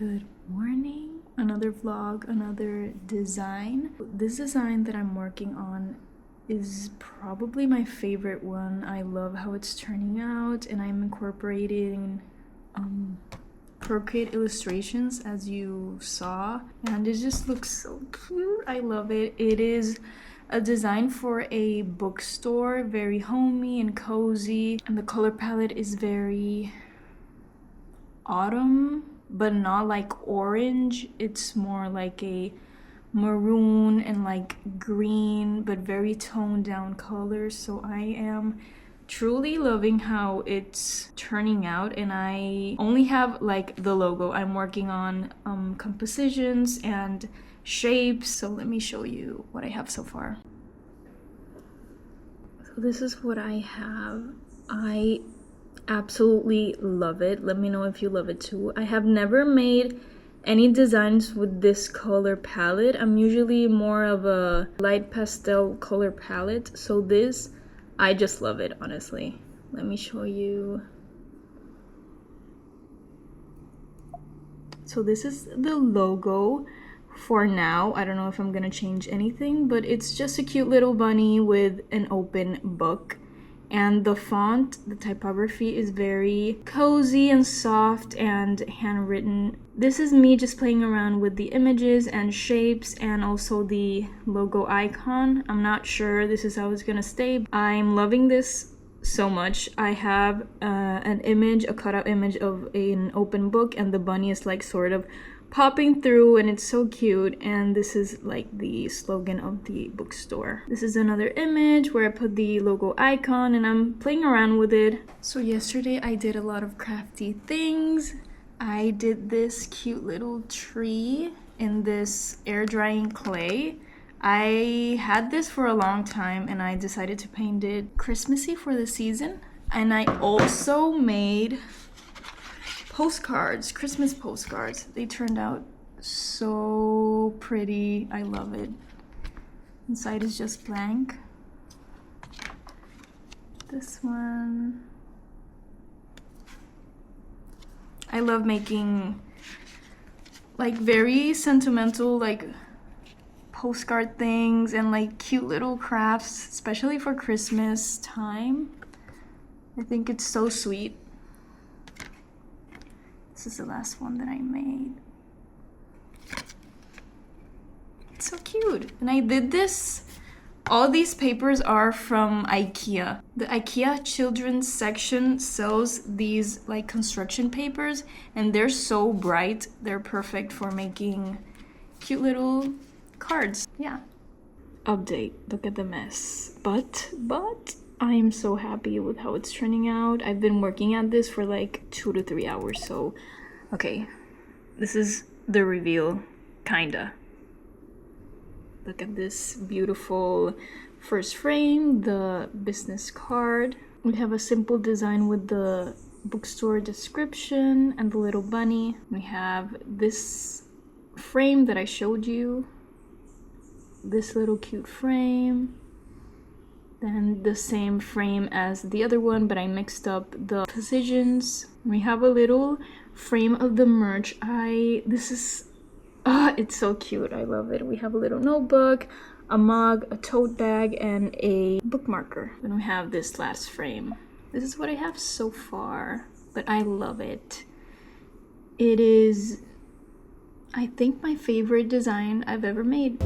Good morning. Another vlog, another design. This design that I'm working on is probably my favorite one. I love how it's turning out, and I'm incorporating Procreate illustrations, as you saw, and it just looks so cute. I love it. It is a design for a bookstore, very homey and cozy, and the color palette is very autumn, but not like orange. It's more like a maroon and like green, but very toned down colors. So I am truly loving how it's turning out, and I only have like the logo. I'm working on compositions and shapes, so let me show you what I have so far. So this is what I have. I absolutely love it. Let me know if you love it too. I have never made any designs with this color palette. I'm usually more of a light pastel color palette, so this, I just love it, honestly. Let me show you. So this is the logo for now. I don't know if I'm gonna change anything, but it's just a cute little bunny with an open book. And the font, the typography is very cozy and soft and handwritten. This is me just playing around with the images and shapes and also the logo icon. I'm not sure this is how it's gonna stay. I'm loving this so much. I have an image, a cutout image of an open book, and the bunny is like sort of popping through, and it's so cute. And this is like the slogan of the bookstore. This is another image where I put the logo icon and I'm playing around with it. So yesterday I did a lot of crafty things. I did this cute little tree in this air drying clay. I had this for a long time and I decided to paint it Christmassy for the season. And I also made postcards, Christmas postcards. They turned out so pretty. I love it. Inside is just blank. This one. I love making like very sentimental like postcard things and like cute little crafts, especially for Christmas time. I think it's so sweet. This is the last one that I made. It's so cute. And I did this, all these papers are from IKEA. The IKEA children's section sells these like construction papers, and they're so bright. They're perfect for making cute little cards. Yeah. Update, look at the mess. But I am so happy with how it's turning out. I've been working at this for like 2 to 3 hours, so okay. This is the reveal, kinda. Look at this beautiful first frame, the business card. We have a simple design with the bookstore description and the little bunny. We have this frame that I showed you. This little cute frame. Then the same frame as the other one, but I mixed up the positions. We have a little frame of the merch. It's so cute. I love it. We have a little notebook, a mug, a tote bag, and a bookmarker. Then we have this last frame. This is what I have so far, but I love it. It is, I think, my favorite design I've ever made.